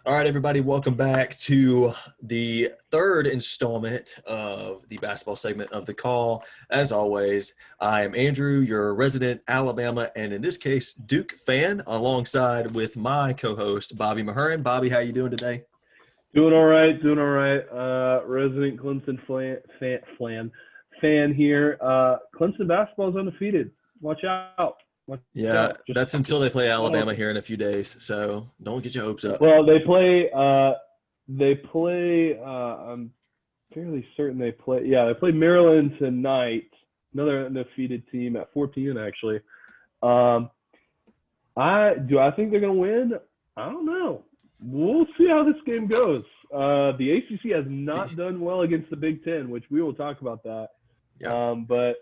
All right, everybody, welcome back to the third installment of the basketball segment of the call. As always, I am Andrew, your resident Alabama, and in this case, Duke fan, alongside with my co-host, Bobby Mahurin. Bobby, how you doing today? Doing all right, doing all right. Resident Clemson fan here. Clemson basketball is undefeated. Watch out. Watch Yeah, out. that's Just until they play one more Alabama thing. here in a few days, so don't get your hopes up. Well, they play. I'm fairly certain they play. Yeah, they play Maryland tonight. Another undefeated team at 14 actually. Um, I think they're gonna win? I don't know. We'll see how this game goes. The ACC has not done well against the Big Ten, which we will talk about that. Yeah, But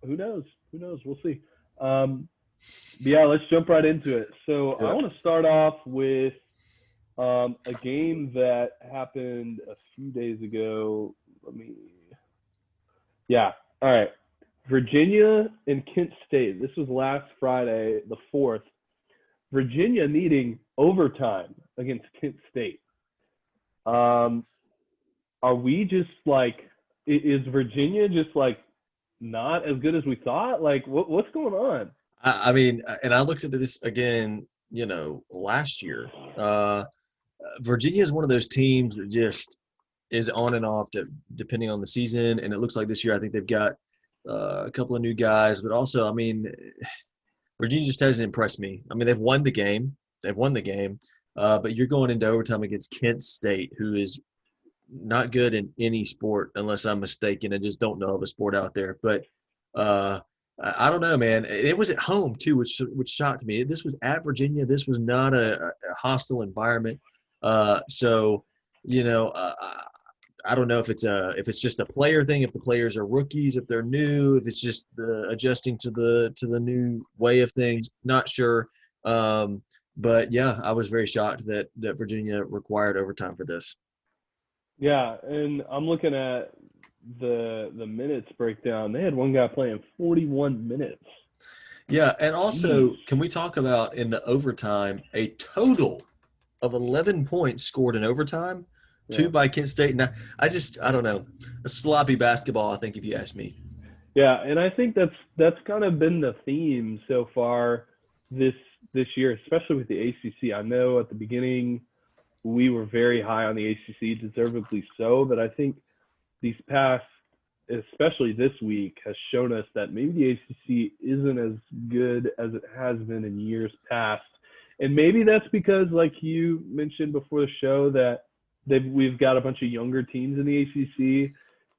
who knows? Who knows? We'll see. But yeah, let's jump right into it. So I yeah. want to start off with a game that happened a few days ago. Yeah. All right. Virginia and Kent State. This was last Friday, the 4th. Virginia needing overtime against Kent State. Um, are we just like, is Virginia just like not as good as we thought? Like, what's going on? I mean, and I looked into this again, last year. Virginia is one of those teams that just is on and off depending on the season. And it looks like this year, I think they've got a couple of new guys, but also, I mean, Virginia just hasn't impressed me. I mean, they've won the game. They've won the game, but you're going into overtime against Kent State, who is not good in any sport, unless I'm mistaken. I just don't know of a sport out there. But uh, I don't know, man. It was at home too, which shocked me. This was at Virginia. This was not a hostile environment. So, you know, I don't know if it's just a player thing, if the players are rookies, if they're new, if it's just the adjusting to the new way of things. Not sure. But yeah, I was very shocked that Virginia required overtime for this. Yeah, and I'm looking at the minutes breakdown. They had one guy playing 41 minutes. Yeah, and also, Jeez. can we talk about in the overtime a total of 11 points scored in overtime, two Yeah. by Kent State? Now, I don't know, a sloppy basketball, I think, if you ask me. Yeah, and I think that's kind of been the theme so far this this year, especially with the ACC. I know at the beginning we were very high on the ACC, deservedly so, but I think these past, especially this week, has shown us that maybe the ACC isn't as good as it has been in years past. And maybe that's because, like you mentioned before the show, that we've got a bunch of younger teams in the ACC,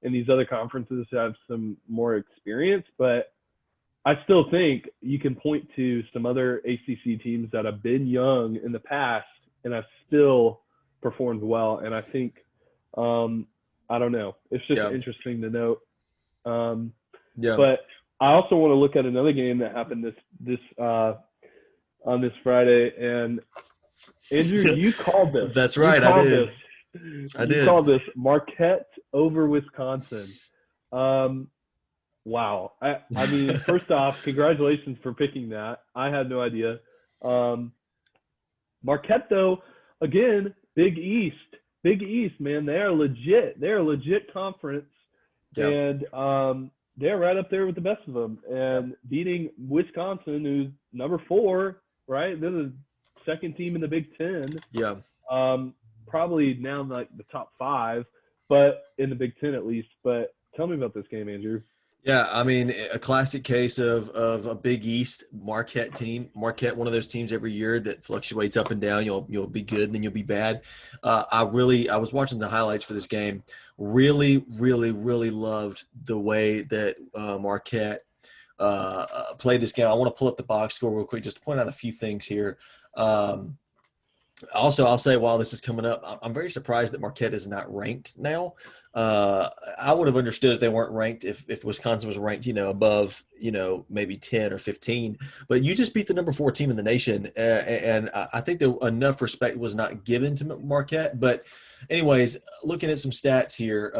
and these other conferences have some more experience. But I still think you can point to some other ACC teams that have been young in the past and have still performed well. And I think, I don't know, it's just Yeah, interesting to note. Um, yeah. but I also want to look at another game that happened this on this Friday. And Andrew, you called this. That's You right, I called this. did. I You did. called this Marquette over Wisconsin. Um, wow. I mean, first off, congratulations for picking that. I had no idea. Um, Marquette, though, again, Big East, man. They are legit. They're a legit conference, Yeah, and they're right up there with the best of them. yeah, And beating Wisconsin, who's number 4, right? They're the second team in the Big Ten. yeah. Um, Probably now like the top 5, but in the Big Ten at least. But tell me about this game, Andrew. Yeah, I mean, a classic case of a Big East Marquette team. Marquette, one of those teams every year that fluctuates up and down. You'll be good, and then you'll be bad. I was watching the highlights for this game. Really, really, really loved the way that Marquette played this game. I want to pull up the box score real quick just to point out a few things here. Um, Also, I'll say while this is coming up, I'm very surprised that Marquette is not ranked now. I would have understood if they weren't ranked if Wisconsin was ranked, above, maybe 10 or 15. But you just beat the number 4 team in the nation, and I think that enough respect was not given to Marquette. But, anyways, looking at some stats here,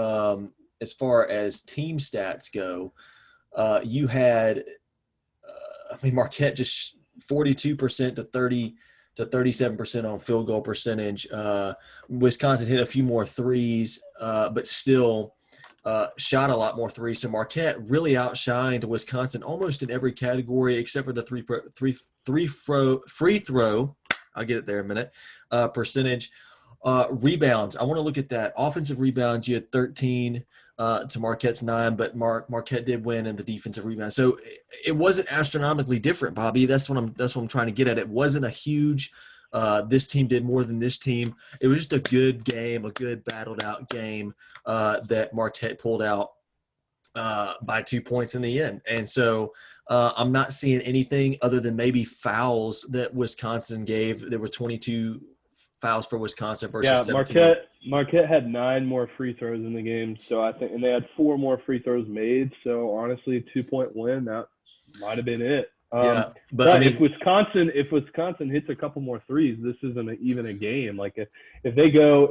as far as team stats go, you had, I mean, Marquette just 42% to 30. to 37% on field goal percentage. Wisconsin hit a few more threes, but still shot a lot more threes. So Marquette really outshined Wisconsin almost in every category except for the free throw. I'll get it there in a minute. Percentage. Rebounds. I want to look at that. Offensive rebounds, you had 13 to Marquette's 9, but Marquette did win in the defensive rebound. So it wasn't astronomically different, Bobby. That's what I'm trying to get at. It wasn't a huge this team did more than this team. It was just a good game, a good battled out game that Marquette pulled out by 2 points in the end. And so I'm not seeing anything other than maybe fouls that Wisconsin gave. There were 22 fouls for Wisconsin versus 17. Marquette had 9 more free throws in the game, so I think, and they had 4 more free throws made. So honestly, a 2-point win, that might have been it. But I mean, if Wisconsin hits a couple more threes, this isn't even a game. Like if they go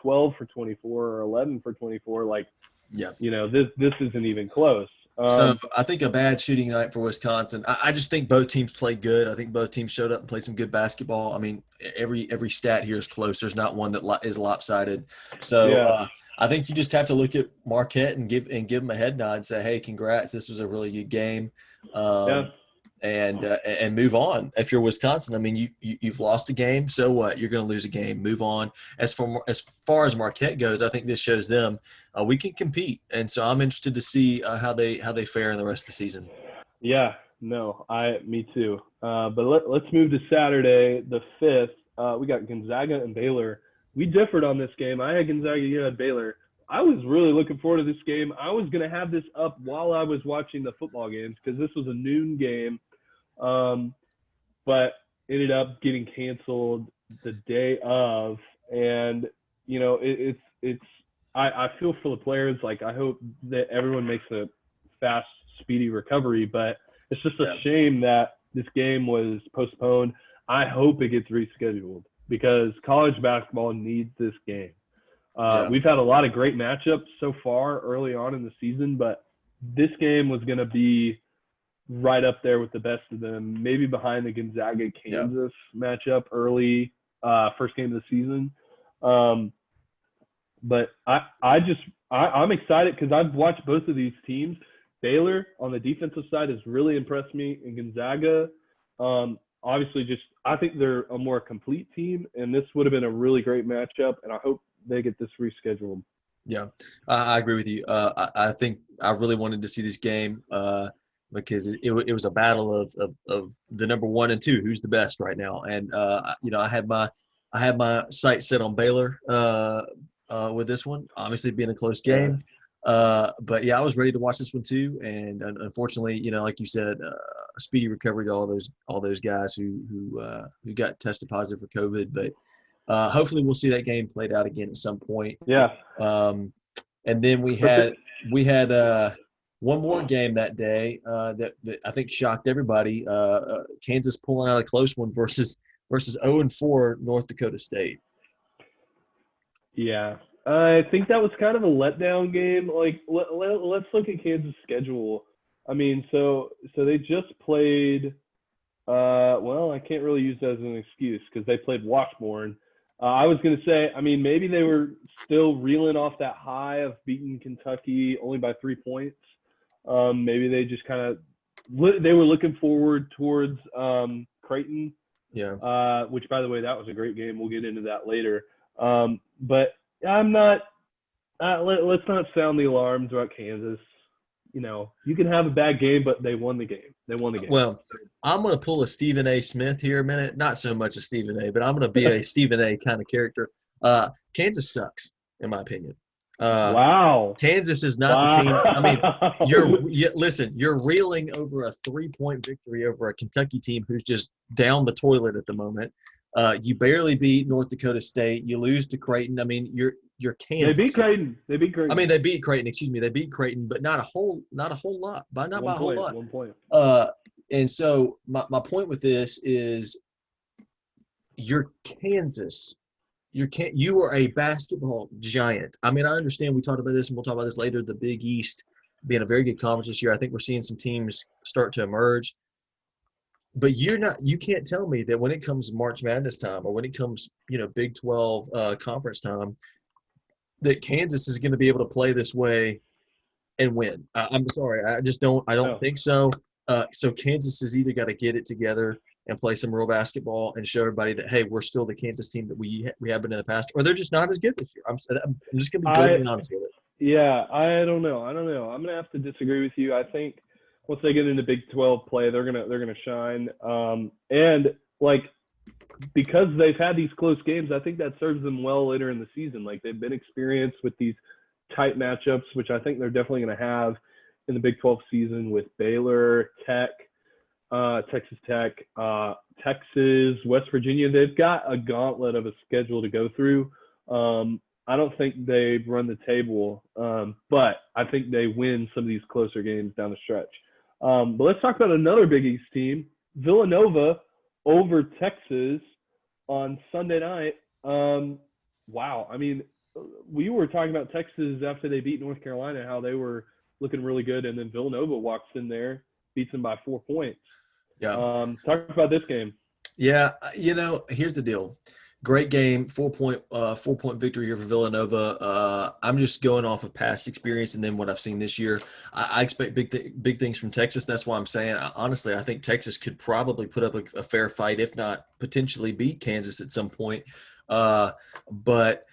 12 for 24 or 11 for 24, like this isn't even close. So I think a bad shooting night for Wisconsin. I just think both teams played good. I think both teams showed up and played some good basketball. I mean, every stat here is close. There's not one that is lopsided. So I think you just have to look at Marquette and give them a head nod and say, hey, congrats. This was a really good game. And move on. If you're Wisconsin, I mean, you've lost a game. So what? You're going to lose a game. Move on. As far as Marquette goes, I think this shows them we can compete. And so I'm interested to see how they fare in the rest of the season. Yeah, no, me too. But let's move to Saturday, the 5th. We got Gonzaga and Baylor. We differed on this game. I had Gonzaga, you had Baylor. I was really looking forward to this game. I was going to have this up while I was watching the football games because this was a noon game. But ended up getting canceled the day of, and I feel for the players. Like, I hope that everyone makes a fast, speedy recovery, but it's just a shame that this game was postponed. I hope it gets rescheduled because college basketball needs this game. We've had a lot of great matchups so far early on in the season, but this game was going to be right up there with the best of them, maybe behind the Gonzaga-Kansas matchup early, first game of the season. But I'm excited because I've watched both of these teams. Baylor on the defensive side has really impressed me, and Gonzaga, obviously, I think they're a more complete team, and this would have been a really great matchup, and I hope they get this rescheduled. Yeah, I agree with you. I think I really wanted to see this game because it was a battle of the number 1 and 2, who's the best right now. And I had my sight set on Baylor with this one, obviously being a close game. But yeah, I was ready to watch this one too. And unfortunately, like you said, a speedy recovery to all those guys who got tested positive for COVID. But hopefully we'll see that game played out again at some point. Yeah. And then we had one more game that day that I think shocked everybody. Kansas pulling out a close one versus 0-4 North Dakota State. Yeah, I think that was kind of a letdown game. Like, let's look at Kansas' schedule. I mean, so they just played. Well, I can't really use that as an excuse because they played Washburn. I was going to say, I mean, maybe they were still reeling off that high of beating Kentucky only by 3 points. Maybe they just kind of they were looking forward towards Creighton. Yeah. Which, by the way, that was a great game. We'll get into that later. But I'm not. Let's not sound the alarms about Kansas. You can have a bad game, but they won the game. Well, I'm going to pull a Stephen A. Smith here a minute. Not so much a Stephen A., but I'm going to be a Stephen A. kind of character. Kansas sucks, in my opinion. Wow. Kansas is not the team. I mean, listen, you're reeling over a 3-point victory over a Kentucky team who's just down the toilet at the moment. You barely beat North Dakota State. You lose to Creighton. I mean, you're Kansas. They beat Creighton. I mean, they beat Creighton. Excuse me, they beat Creighton, but not a whole lot. By a whole lot. 1 point. And so my point with this is, you're Kansas. You are a basketball giant. I mean, I understand we talked about this, and we'll talk about this later. The Big East being a very good conference this year. I think we're seeing some teams start to emerge. but you can't tell me that when it comes March Madness time or when it comes, Big 12 conference time, that Kansas is going to be able to play this way and win. I'm sorry, I don't No. think so. So Kansas has either got to get it together and play some real basketball and show everybody that, hey, we're still the Kansas team that we have been in the past, or they're just not as good this year. I'm just going to be brutally honest with it. Yeah, I don't know. I'm gonna have to disagree with you. I think once they get into Big 12 play, they're gonna shine. And like because they've had these close games, I think that serves them well later in the season. Like they've been experienced with these tight matchups, which I think they're definitely gonna have in the Big 12 season with Baylor, Texas Tech, Texas, West Virginia. They've got a gauntlet of a schedule to go through. I don't think they run the table, but I think they win some of these closer games down the stretch. But let's talk about another Big East team, Villanova over Texas on Sunday night. Wow. I mean, we were talking about Texas after they beat North Carolina, how they were looking really good, and then Villanova walks in there, beats them by 4 points. Yeah. Talk about this game. Yeah, here's the deal. Great game, 4-point victory here for Villanova. I'm just going off of past experience and then what I've seen this year. I expect big things from Texas. That's why I'm saying, honestly, I think Texas could probably put up a fair fight, if not potentially beat Kansas at some point. But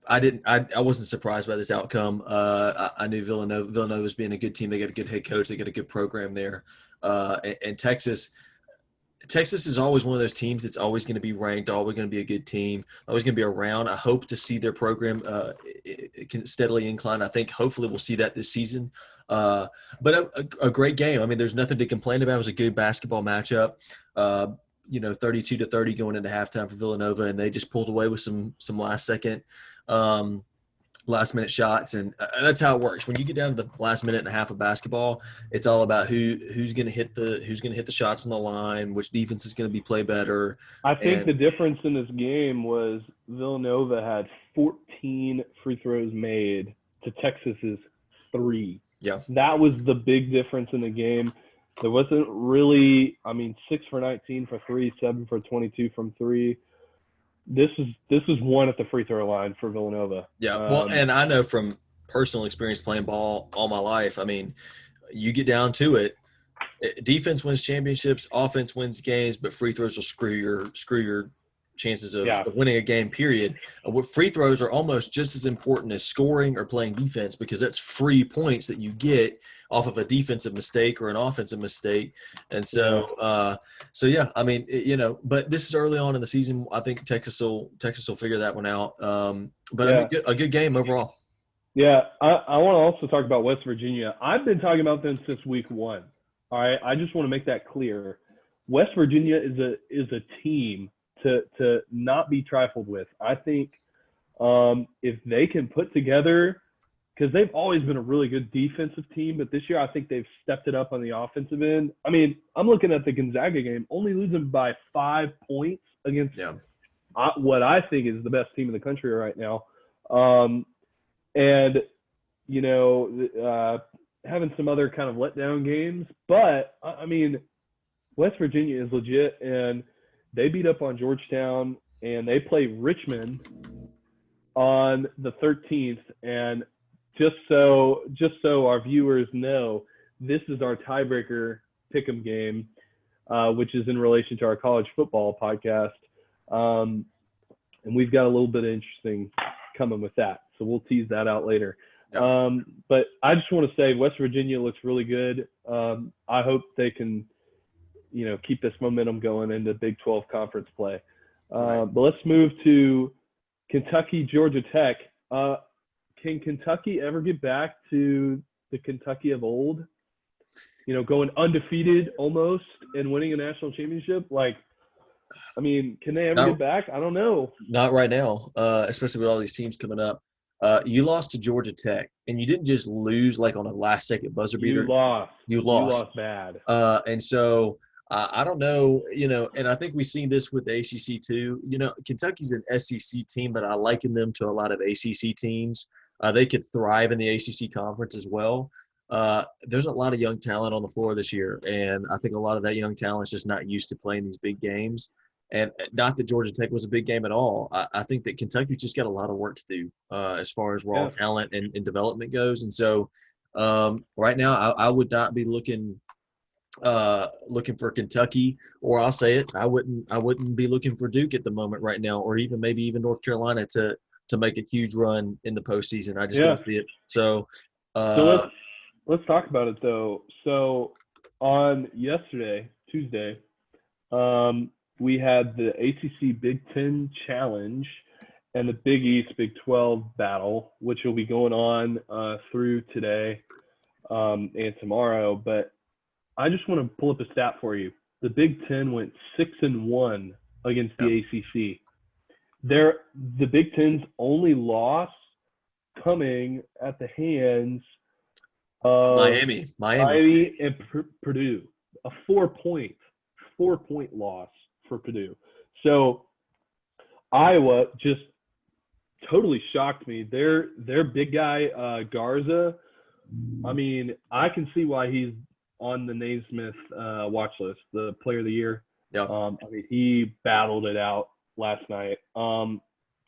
I wasn't surprised by this outcome. I knew Villanova was being a good team. They got a good head coach. They got a good program there. And Texas is always one of those teams that's always going to be ranked, always going to be a good team, always going to be around. I hope to see their program it can steadily incline. I think hopefully we'll see that this season. But a great game. I mean, there's nothing to complain about. It was a good basketball matchup. 32-30 going into halftime for Villanova, and they just pulled away with some last minute shots, and that's how it works. When you get down to the last minute and a half of basketball, it's all about who's going to hit the shots on the line, which defense is going to be play better. I think the difference in this game was Villanova had 14 free throws made to Texas's 3. Yeah, that was the big difference in the game. There wasn't really, 6 for 19 for 3, 7 for 22 from 3. This is one at the free throw line for Villanova. Yeah, well, and I know from personal experience playing ball all my life, I mean, you get down to it, defense wins championships, offense wins games, but free throws will screw your chances of winning a game, period. Free throws are almost just as important as scoring or playing defense, because that's free points that you get off of a defensive mistake or an offensive mistake. And so, yeah, I mean, but this is early on in the season. I think Texas will figure that one out. But I mean, a good game overall. Yeah, I want to also talk about West Virginia. I've been talking about them since week 1. All right, I just want to make that clear. West Virginia is a team to not be trifled with. I think if they can put together, because they've always been a really good defensive team, but this year I think they've stepped it up on the offensive end. I mean, I'm looking at the Gonzaga game, only losing by 5 points against what I think is the best team in the country right now. And, having some other kind of letdown games. But, I mean, West Virginia is legit, and they beat up on Georgetown, and they play Richmond on the 13th. And just so our viewers know, this is our tiebreaker pick'em game, which is in relation to our college football podcast. And we've got a little bit of interesting coming with that. So we'll tease that out later. Yep. But I just want to say West Virginia looks really good. I hope they can, keep this momentum going into Big 12 conference play. But let's move to Kentucky, Georgia Tech. Can Kentucky ever get back to the Kentucky of old? Going undefeated almost and winning a national championship? Can they ever get back? I don't know. Not right now, especially with all these teams coming up. You lost to Georgia Tech, and you didn't just lose like on a last-second buzzer beater. You lost bad. And so I don't know, and I think we've seen this with the ACC too. Kentucky's an SEC team, but I liken them to a lot of ACC teams. They could thrive in the ACC conference as well. there's a lot of young talent on the floor this year, and I think a lot of that young talent is just not used to playing these big games. And not that Georgia Tech was a big game at all. I think that Kentucky's just got a lot of work to do as far as raw Yeah. talent and development goes. And so right now, I would not be looking for Kentucky, or I'll say it, I wouldn't be looking for Duke at the moment right now, or even maybe even North Carolina to make a huge run in the postseason. I just Yeah. don't see it. So, So let's talk about it though. So on yesterday, Tuesday, we had the ACC Big Ten Challenge and the Big East Big 12 battle, which will be going on through today and tomorrow. But I just want to pull up a stat for you. The Big Ten went 6-1 against the ACC. The Big Ten's only loss coming at the hands of Miami and Purdue. A 4-point loss for Purdue. So Iowa just totally shocked me. Their big guy Garza. I mean, I can see why he's on the Naismith watch list, the Player of the Year. Yeah. I mean, he battled it out last night.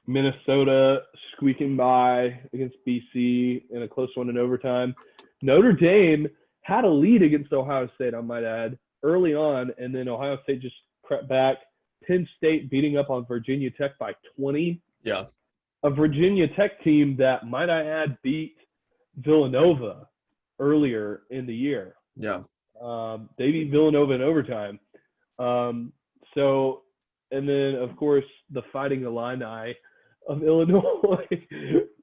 Minnesota squeaking by against BC in a close one in overtime. Notre Dame had a lead against Ohio State, I might add, early on, and then Ohio State just crept back. Penn State beating up on Virginia Tech by 20. Yeah. A Virginia Tech team that, might I add, beat Villanova earlier in the year. Yeah. They beat Villanova in overtime. And then, of course, the Fighting Illini of Illinois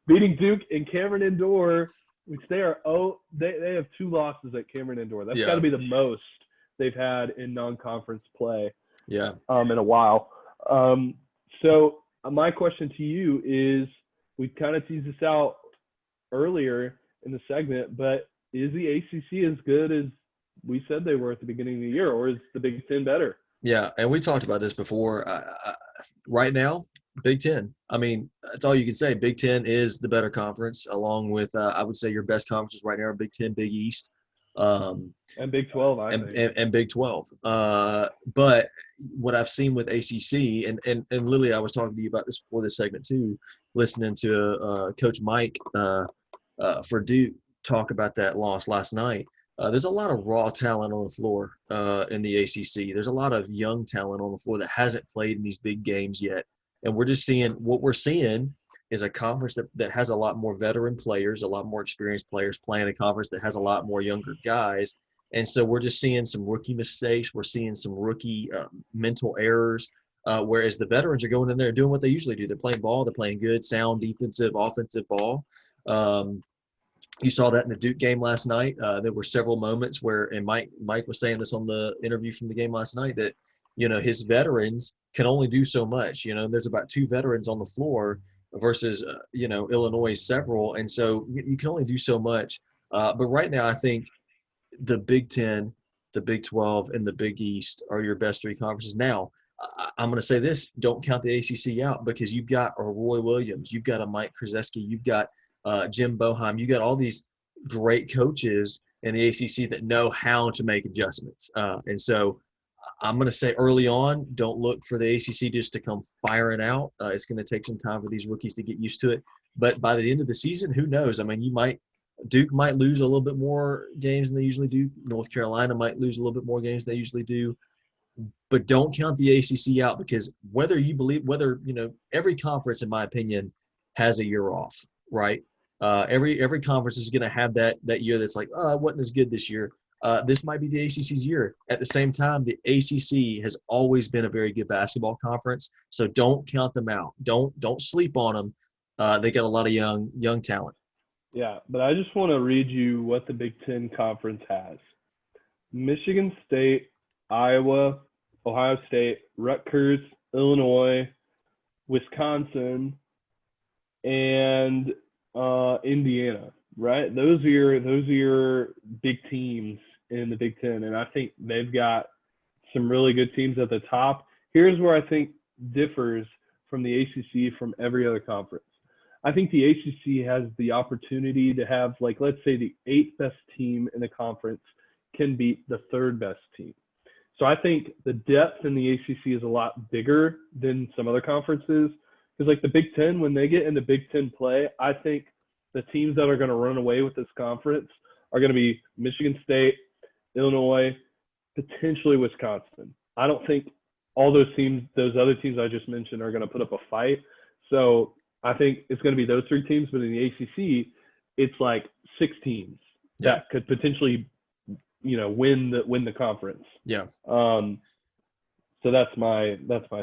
beating Duke and Cameron Indoor, which they have 2 losses at Cameron Indoor. That's got to be the most they've had in non-conference play in a while. So my question to you is, we kind of teased this out earlier in the segment, but is the ACC as good as we said they were at the beginning of the year, or is the Big Ten better? Yeah, and we talked about this before. Right now, Big Ten. I mean, that's all you can say. Big Ten is the better conference, along with I would say your best conferences right now are Big Ten, Big East, and Big 12, I think, and Big 12. But what I've seen with ACC, and Lily, I was talking to you about this before this segment too, listening to Coach Mike for Duke talk about that loss last night. There's a lot of raw talent on the floor in the ACC. There's a lot of young talent on the floor that hasn't played in these big games yet. And we're just seeing – what we're seeing is a conference that has a lot more veteran players, a lot more experienced players playing a conference that has a lot more younger guys. And so we're just seeing some rookie mistakes. We're seeing some rookie mental errors, whereas the veterans are going in there and doing what they usually do. They're playing ball. They're playing good, sound, defensive, offensive ball. You saw that in the Duke game last night. There were several moments where, and Mike was saying this on the interview from the game last night, that, his veterans can only do so much. There's about 2 veterans on the floor versus, Illinois several. And so you can only do so much. But right now, I think the Big Ten, the Big 12, and the Big East are your best 3 conferences. Now, I'm going to say this, don't count the ACC out, because you've got a Roy Williams, you've got a Mike Krzyzewski, you've got Jim Boeheim. You got all these great coaches in the ACC that know how to make adjustments. And so I'm going to say early on, don't look for the ACC just to come firing out. It's going to take some time for these rookies to get used to it. But by the end of the season, who knows? I mean, Duke might lose a little bit more games than they usually do. North Carolina might lose a little bit more games than they usually do. But don't count the ACC out, because every conference, in my opinion, has a year off, right? Every conference is going to have that year that's like, it wasn't as good this year. This might be the ACC's year. At the same time, the ACC has always been a very good basketball conference, so don't count them out. Don't sleep on them. They got a lot of young talent. Yeah, but I just want to read you what the Big Ten Conference has. Michigan State, Iowa, Ohio State, Rutgers, Illinois, Wisconsin, and Indiana, right? Those are your big teams in the Big Ten, and I think they've got some really good teams at the top. Here's where I think differs from the ACC from every other conference. I think the ACC has the opportunity to have, like, let's say the 8th best team in the conference can beat the 3rd best team. So I think the depth in the ACC is a lot bigger than some other conferences. Because, like, the Big Ten, when they get into Big Ten play, I think the teams that are going to run away with this conference are going to be Michigan State, Illinois, potentially Wisconsin. I don't think all those teams, those other teams I just mentioned, are going to put up a fight. So I think it's going to be those 3 teams. But in the ACC, it's like 6 teams that could potentially, win the conference. Yeah. So that's my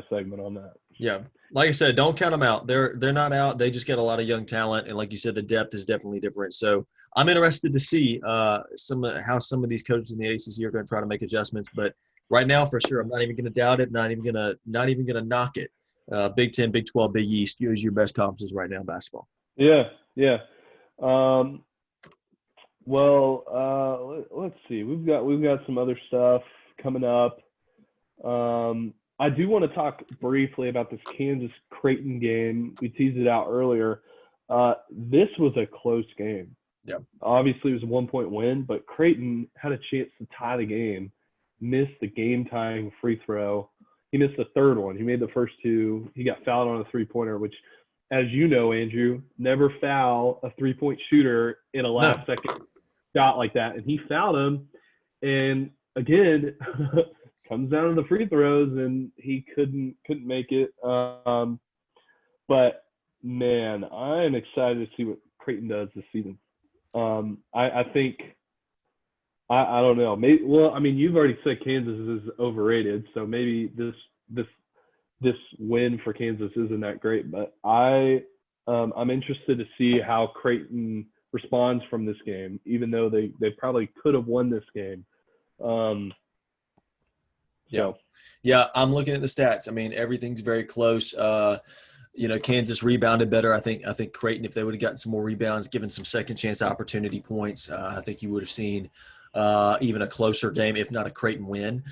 segment on that. Yeah. Like I said, don't count them out. They're not out. They just get a lot of young talent, and like you said, the depth is definitely different. So I'm interested to see how some of these coaches in the ACC are going to try to make adjustments. But right now, for sure, I'm not even going to doubt it. Not even going to knock it. Big 10, Big 12, Big East. Use your best conferences right now in basketball. Yeah. Let's see. We've got some other stuff coming up. I do want to talk briefly about this Kansas-Creighton game. We teased it out earlier. This was a close game. Yeah. Obviously, it was a 1-point win, but Creighton had a chance to tie the game, missed the game-tying free throw. He missed the 3rd one. He made the first 2. He got fouled on a 3-pointer, which, as you know, Andrew, never foul a 3-point shooter in a last-second shot like that. And he fouled him. And, again – comes down to the free throws, and he couldn't make it. But man, I am excited to see what Creighton does this season. I think I don't know. Maybe, well, I mean, you've already said Kansas is overrated, so maybe this win for Kansas isn't that great. But I'm interested to see how Creighton responds from this game, even though they probably could have won this game. Yeah, I'm looking at the stats. I mean, everything's very close. Kansas rebounded better. I think Creighton, if they would have gotten some more rebounds, given some second chance opportunity points, I think you would have seen even a closer game, if not a Creighton win.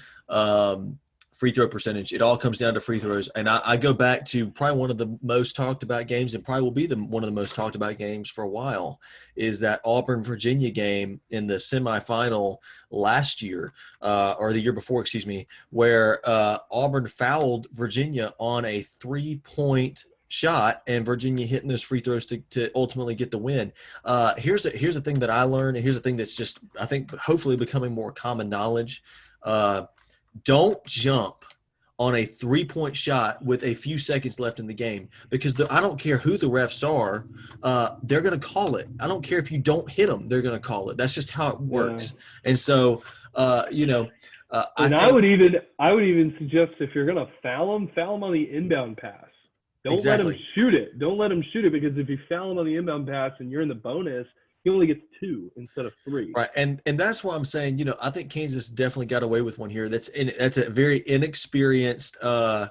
Free throw percentage, it all comes down to free throws. And I go back to probably one of the most talked about games, and probably will be one of the most talked about games for a while, is that Auburn-Virginia game in the semifinal last year, or the year before, where Auburn fouled Virginia on a 3-point shot, and Virginia hitting those free throws to ultimately get the win. Here's the thing that I learned, and here's the thing that's just, I think, hopefully becoming more common knowledge. Don't jump on a 3-point shot with a few seconds left in the game, because I don't care who the refs are, they're going to call it. I don't care if you don't hit them, they're going to call it. That's just how it works. Yeah. And so, I would even suggest, if you're going to foul them on the inbound pass. Don't let them shoot it. Don't let them shoot it, because if you foul them on the inbound pass and you're in the bonus, he only gets 2 instead of 3. Right, and that's why I'm saying, I think Kansas definitely got away with one here. That's a very inexperienced team.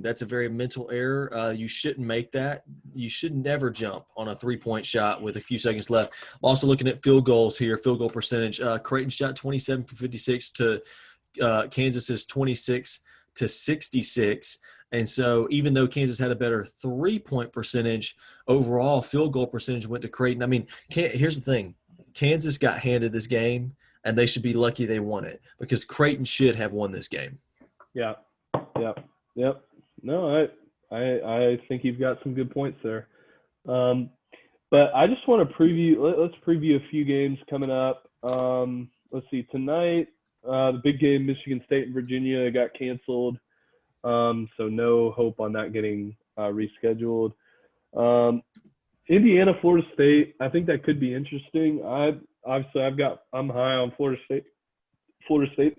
That's a very mental error. You shouldn't make that. You should never jump on a 3-point shot with a few seconds left. I'm also looking at field goals here, field goal percentage. Creighton shot 27 for 56 to Kansas's 26 to 66. And so even though Kansas had a better 3-point percentage, overall field goal percentage went to Creighton. I mean, here's the thing. Kansas got handed this game, and they should be lucky they won it, because Creighton should have won this game. Yeah. No, I think you've got some good points there. But I just want to let's preview a few games coming up. Let's see. Tonight, the big game, Michigan State and Virginia, got canceled. So no hope on that getting rescheduled. Indiana, Florida State, I think that could be interesting. I'm high on Florida State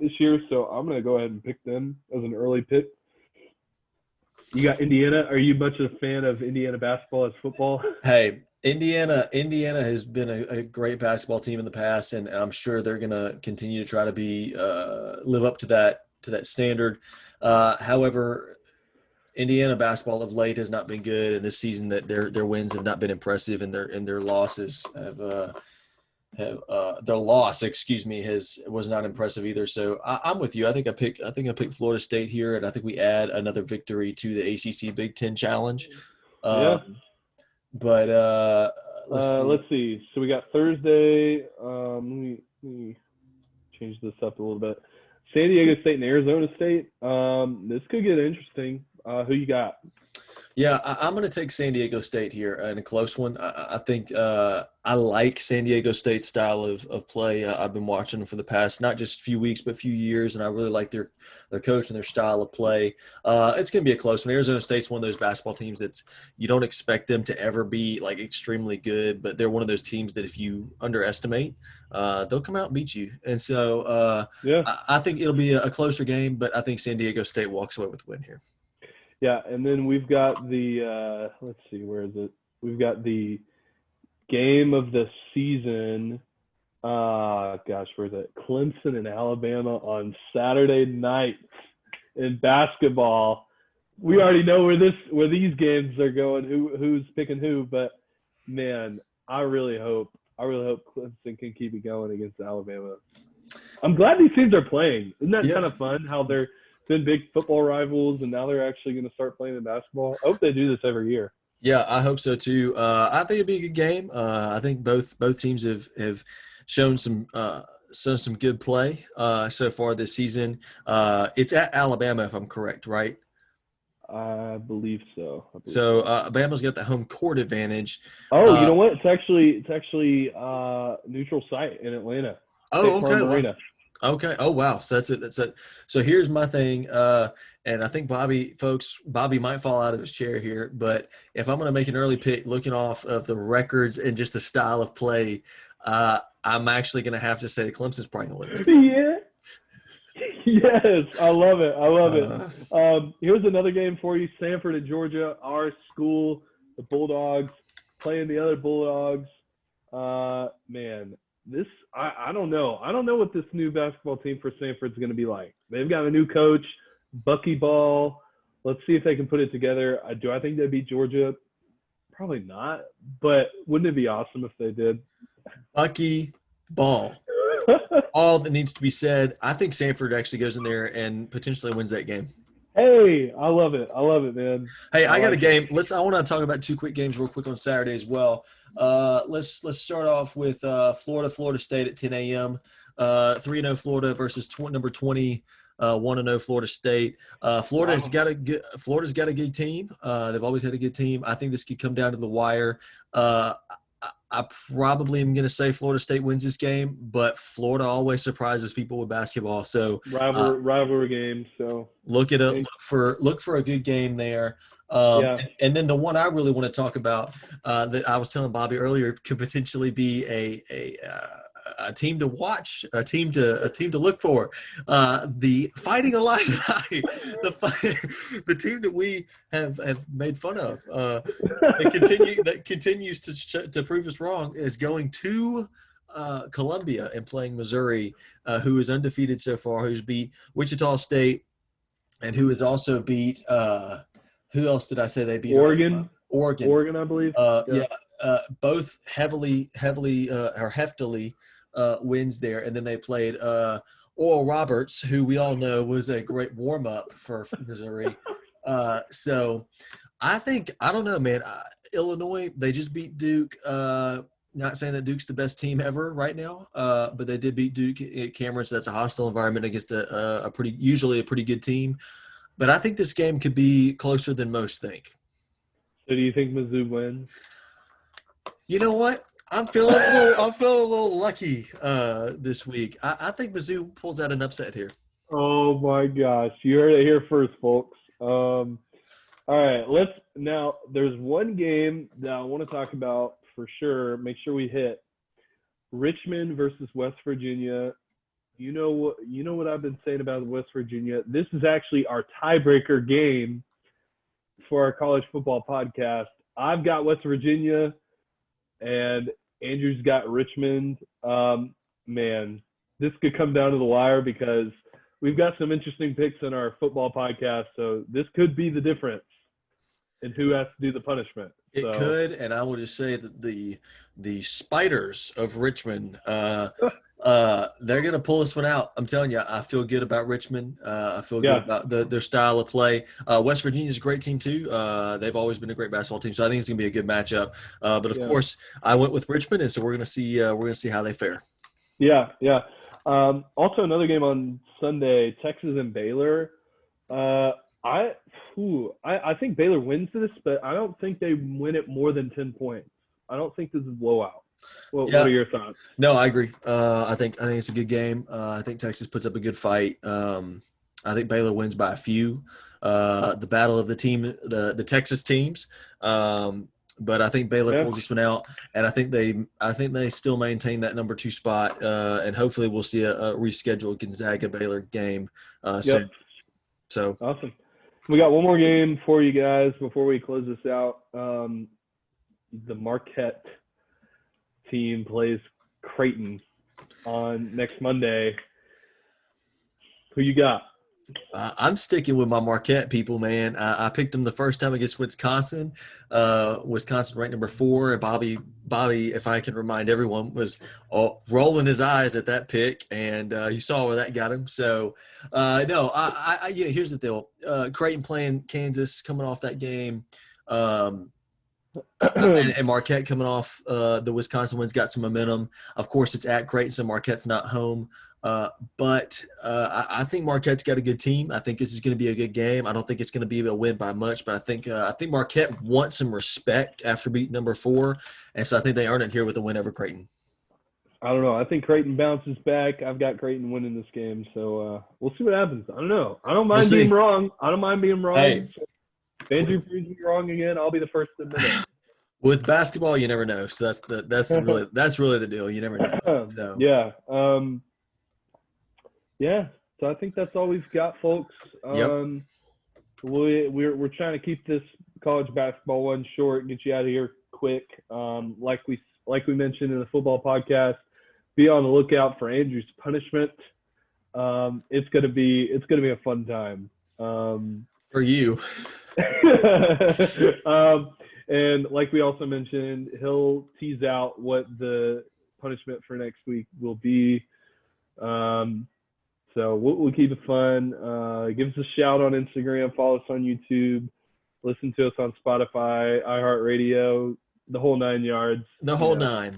this year, so I'm going to go ahead and pick them as an early pick. You got Indiana. Are you much of a fan of Indiana basketball as football? Hey, Indiana has been a great basketball team in the past, and I'm sure they're going to continue to try to live up to that standard. However, Indiana basketball of late has not been good, and this season that their wins have not been impressive, and their losses their loss, was not impressive either. So I'm with you. I think I pick Florida State here, and I think we add another victory to the ACC Big Ten Challenge. Yeah. But let's see. Let's see. So we got Thursday. Let me change this up a little bit. San Diego State and Arizona State. This could get interesting. Who you got? Yeah, I'm going to take San Diego State here in a close one. I think I like San Diego State's style of play. I've been watching them for the past not just few weeks but few years, and I really like their coach and their style of play. It's going to be a close one. Arizona State's one of those basketball teams that's you don't expect them to ever be like extremely good, but they're one of those teams that if you underestimate, they'll come out and beat you. And so Yeah. I think it'll be a closer game, but I think San Diego State walks away with the win here. Yeah, and then we've got the let's see, where is it? We've got the game of the season. Gosh, where is it? Clemson and Alabama on Saturday night in basketball. We already know where these games are going, who's picking who, but man, I really hope Clemson can keep it going against Alabama. I'm glad these teams are playing. Isn't that kind of fun how they're been big football rivals, and now they're actually going to start playing in basketball? I hope they do this every year. Yeah, I hope so too. I think it'd be a good game. I think both teams have shown some good play so far this season. It's at Alabama, if I'm correct, right? I believe so. So Alabama's got the home court advantage. Oh, you know what? It's actually neutral site in Atlanta. Oh, okay. Arena. Okay. Oh, wow. So that's it. That's it. So here's my thing. And I think Bobby might fall out of his chair here. But if I'm going to make an early pick looking off of the records and just the style of play, I'm actually going to have to say that Clemson's probably going to win. Yeah. Yes. I love it. Here's another game for you. Samford and Georgia, our school, the Bulldogs playing the other Bulldogs. Man. I don't know. I don't know what this new basketball team for Samford's going to be like. They've got a new coach, Bucky Ball. Let's see if they can put it together. Do I think they beat Georgia? Probably not. But wouldn't it be awesome if they did? Bucky Ball. All that needs to be said. I think Samford actually goes in there and potentially wins that game. Hey, I love it, man. Hey, I got a game. I want to talk about two quick games real quick on Saturday as well. Let's start off with Florida State at 10 a.m. 3-0 Florida versus number 20, 1-0 Florida State. Florida's got a good team. They've always had a good team. I think this could come down to the wire. I probably am going to say Florida State wins this game, but Florida always surprises people with basketball. So rivalry game. So look for a good game there. And then the one I really want to talk about that I was telling Bobby earlier could potentially be a team to watch, a team to look for. The Fighting Illini, the team that we have made fun of, that continues to prove us wrong, is going to Columbia and playing Missouri, who is undefeated so far, who's beat Wichita State, and who has also beat who else did I say they beat? Oregon, I believe. Both heavily or heftily wins there, and then they played Oral Roberts, who we all know was a great warm up for Missouri. So I don't know, man. Illinois, they just beat Duke. Not saying that Duke's the best team ever right now, but they did beat Duke at Cameron, so that's a hostile environment against usually a pretty good team. But I think this game could be closer than most think. So do you think Mizzou wins? You know what? I'm feeling a little lucky this week. I think Mizzou pulls out an upset here. Oh my gosh, you heard it here first, folks. All right, there's one game that I want to talk about for sure. Make sure we hit Richmond versus West Virginia. You know what I've been saying about West Virginia. This is actually our tiebreaker game for our college football podcast. I've got West Virginia, and Andrew's got Richmond. Man, this could come down to the wire because we've got some interesting picks in our football podcast. So this could be the difference in who has to do the punishment. It could, and I will just say that the Spiders of Richmond They're going to pull this one out. I'm telling you, I feel good about Richmond. I feel good Yeah. about their style of play. West Virginia's a great team too. They've always been a great basketball team, so I think it's going to be a good matchup. But of Yeah. course, I went with Richmond, and so we're going to see how they fare. Yeah. Also, another game on Sunday, Texas and Baylor. I think Baylor wins this, but I don't think they win it more than 10 points. I don't think this is a blowout. What are your thoughts? No, I agree. I think it's a good game. I think Texas puts up a good fight. I think Baylor wins by a few. The battle of the Texas teams. But I think Baylor pulls this one out, and I think they still maintain that number 2 spot. And hopefully we'll see a rescheduled Gonzaga Baylor game soon. So awesome. We got one more game for you guys before we close this out. The Marquette team plays Creighton on next Monday. Who you got? I'm sticking with my Marquette people, man. I picked them the first time against Wisconsin. Wisconsin ranked number 4, and Bobby, if I can remind everyone, was rolling his eyes at that pick, and you saw where that got him. So, here's the deal. Creighton playing Kansas, coming off that game. And Marquette coming off the Wisconsin wins, got some momentum. Of course, it's at Creighton, so Marquette's not home. But I think Marquette's got a good team. I think this is going to be a good game. I don't think it's going to be a win by much, but I think Marquette wants some respect after beating number 4, and so I think they earn it here with a win over Creighton. I don't know. I think Creighton bounces back. I've got Creighton winning this game, so we'll see what happens. I don't know. I don't mind being wrong. Hey. Andrew proves me wrong again. I'll be the first to admit it. With basketball, you never know. So that's really the deal. You never know. So. Yeah. So I think that's all we've got, folks. Yep. We're trying to keep this college basketball one short, get you out of here quick. Like we mentioned in the football podcast, be on the lookout for Andrew's punishment. It's gonna be a fun time. For you. And like we also mentioned, he'll tease out what the punishment for next week will be. So we'll keep it fun. Give us a shout on Instagram, follow us on YouTube, listen to us on Spotify, iHeartRadio, the whole 9 yards. The whole nine.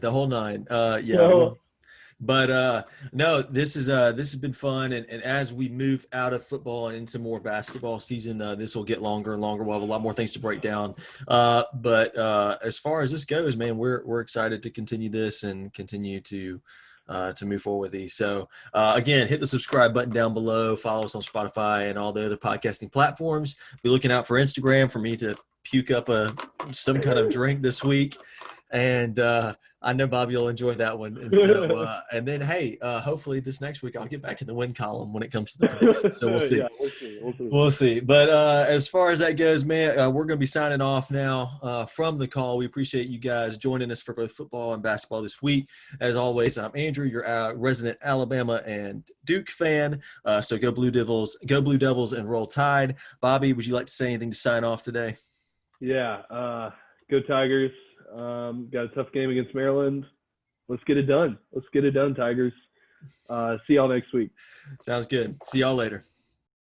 No, this has been fun, and as we move out of football and into more basketball season, this will get longer and longer. We'll have a lot more things to break down. But as far as this goes, man, we're excited to continue this and continue to move forward with these. So again, hit the subscribe button down below. Follow us on Spotify and all the other podcasting platforms. Be looking out for Instagram for me to puke up some kind of drink this week. And I know Bobby will enjoy that one. And so, and then, hey, hopefully this next week I'll get back in the win column when it comes to the prediction. So we'll see. Yeah, we'll see. But as far as that goes, man, we're going to be signing off now from the call. We appreciate you guys joining us for both football and basketball this week. As always, I'm Andrew, your resident Alabama and Duke fan. So go Blue Devils, and roll Tide. Bobby, would you like to say anything to sign off today? Yeah, go Tigers. Got a tough game against Maryland. Let's get it done. Tigers. See y'all next week. Sounds good. See y'all later.